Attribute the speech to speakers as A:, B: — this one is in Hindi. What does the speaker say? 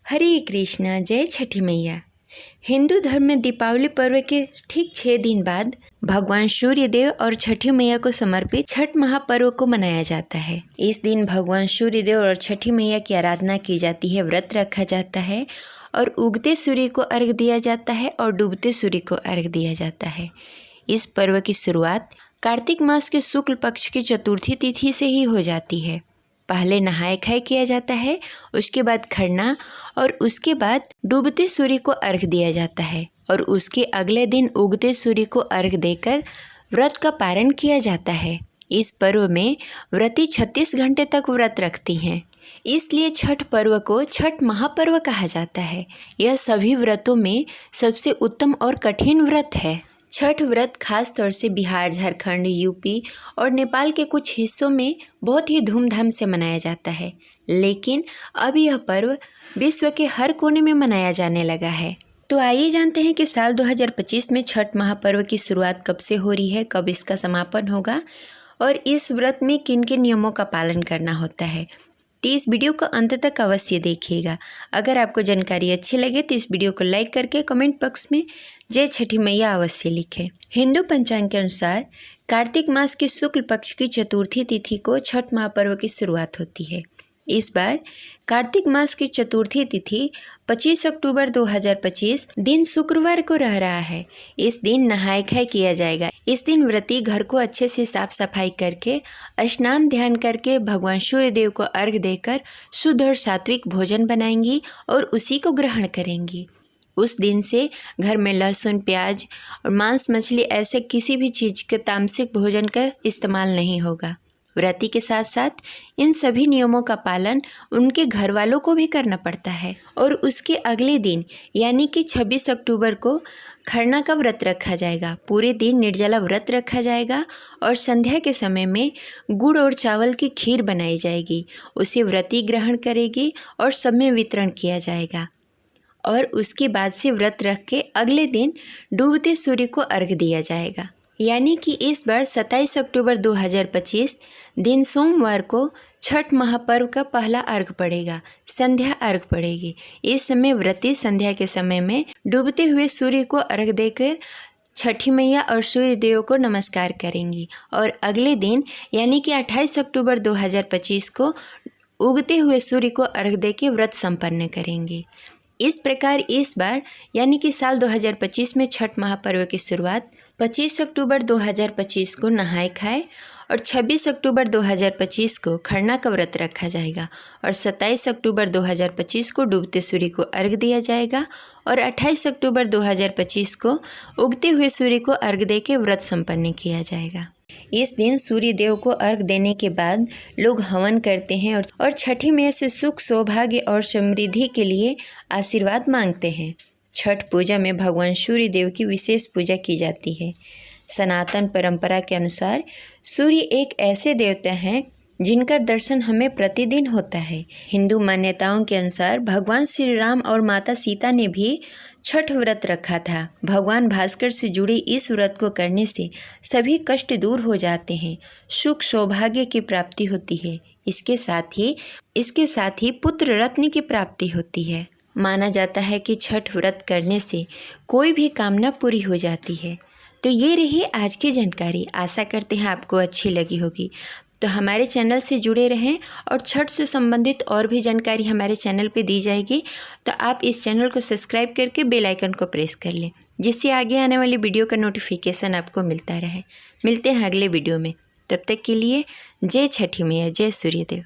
A: हरे कृष्णा, जय छठी मैया। हिंदू धर्म में दीपावली पर्व के ठीक 6 दिन बाद भगवान सूर्य देव और छठी मैया को समर्पित छठ महापर्व को मनाया जाता है। इस दिन भगवान सूर्य देव और छठी मैया की आराधना की जाती है, व्रत रखा जाता है और उगते सूर्य को अर्घ दिया जाता है और डूबते सूर्य को अर्घ दिया जाता है। इस पर्व की शुरुआत कार्तिक मास के शुक्ल पक्ष की चतुर्थी तिथि से ही हो जाती है। पहले नहाय खाय किया जाता है, उसके बाद खरना और उसके बाद डूबते सूर्य को अर्घ दिया जाता है और उसके अगले दिन उगते सूर्य को अर्घ देकर व्रत का पारण किया जाता है। इस पर्व में व्रती 36 घंटे तक व्रत रखती हैं, इसलिए छठ पर्व को छठ महापर्व कहा जाता है। यह सभी व्रतों में सबसे उत्तम और कठिन व्रत है। छठ व्रत खास तौर से बिहार, झारखंड, यूपी और नेपाल के कुछ हिस्सों में बहुत ही धूमधाम से मनाया जाता है, लेकिन अब यह पर्व विश्व के हर कोने में मनाया जाने लगा है। तो आइए जानते हैं कि साल 2025 में छठ महापर्व की शुरुआत कब से हो रही है, कब इसका समापन होगा और इस व्रत में किन किन नियमों का पालन करना होता है। तो इस वीडियो को अंत तक अवश्य देखिएगा। अगर आपको जानकारी अच्छी लगे तो इस वीडियो को लाइक करके कमेंट बॉक्स में जय छठी मैया अवश्य लिखें। हिंदू पंचांग के अनुसार कार्तिक मास के शुक्ल पक्ष की चतुर्थी तिथि को छठ महापर्व की शुरुआत होती है। इस बार कार्तिक मास की चतुर्थी तिथि 25 अक्टूबर 2025 दिन शुक्रवार को रह रहा है। इस दिन नहाय खाय किया जाएगा। इस दिन व्रती घर को अच्छे से साफ सफाई करके स्नान ध्यान करके भगवान सूर्य देव को अर्घ देकर शुद्ध और सात्विक भोजन बनाएंगी और उसी को ग्रहण करेंगी। उस दिन से घर में लहसुन, प्याज और मांस मछली ऐसे किसी भी चीज़ के तामसिक भोजन का इस्तेमाल नहीं होगा। व्रती के साथ साथ इन सभी नियमों का पालन उनके घर वालों को भी करना पड़ता है। और उसके अगले दिन यानी कि 26 अक्टूबर को खरना का व्रत रखा जाएगा। पूरे दिन निर्जला व्रत रखा जाएगा और संध्या के समय में गुड़ और चावल की खीर बनाई जाएगी। उसे व्रती ग्रहण करेगी और सब में वितरण किया जाएगा और उसके बाद से व्रत रख के अगले दिन डूबते सूर्य को अर्घ दिया जाएगा। यानी कि इस बार 27 अक्टूबर 2025 दिन सोमवार को छठ महापर्व का पहला अर्घ पड़ेगा, संध्या अर्घ पड़ेगी। इस समय व्रती संध्या के समय में डूबते हुए सूर्य को अर्घ देकर छठी मैया और सूर्य देव को नमस्कार करेंगी और अगले दिन यानी कि 28 अक्टूबर 2025 को उगते हुए सूर्य को अर्घ देकर व्रत संपन्न करेंगी। इस प्रकार इस बार यानी कि साल 2025 में छठ महापर्व की शुरुआत 25 अक्टूबर 2025 को नहाय खाए और 26 अक्टूबर 2025 को खरना का व्रत रखा जाएगा और 27 अक्टूबर 2025 को डूबते सूर्य को अर्घ दिया जाएगा और 28 अक्टूबर 2025 को उगते हुए सूर्य को अर्घ देके व्रत संपन्न किया जाएगा। इस दिन सूर्य देव को अर्घ देने के बाद लोग हवन करते हैं और छठी मैया से सुख, सौभाग्य और समृद्धि के लिए आशीर्वाद मांगते हैं। छठ पूजा में भगवान सूर्य देव की विशेष पूजा की जाती है। सनातन परंपरा के अनुसार सूर्य एक ऐसे देवता हैं जिनका दर्शन हमें प्रतिदिन होता है। हिंदू मान्यताओं के अनुसार भगवान श्री राम और माता सीता ने भी छठ व्रत रखा था। भगवान भास्कर से जुड़े इस व्रत को करने से सभी कष्ट दूर हो जाते हैं, सुख सौभाग्य की प्राप्ति होती है। इसके साथ ही पुत्र रत्न की प्राप्ति होती है। माना जाता है कि छठ व्रत करने से कोई भी कामना पूरी हो जाती है। तो ये रही आज की जानकारी। आशा करते हैं आपको अच्छी लगी होगी। तो हमारे चैनल से जुड़े रहें और छठ से संबंधित और भी जानकारी हमारे चैनल पे दी जाएगी। तो आप इस चैनल को सब्सक्राइब करके बेल आइकन को प्रेस कर लें, जिससे आगे आने वाली वीडियो का नोटिफिकेशन आपको मिलता रहे। मिलते हैं अगले वीडियो में। तब तक के लिए जय छठी मैया, जय सूर्यदेव।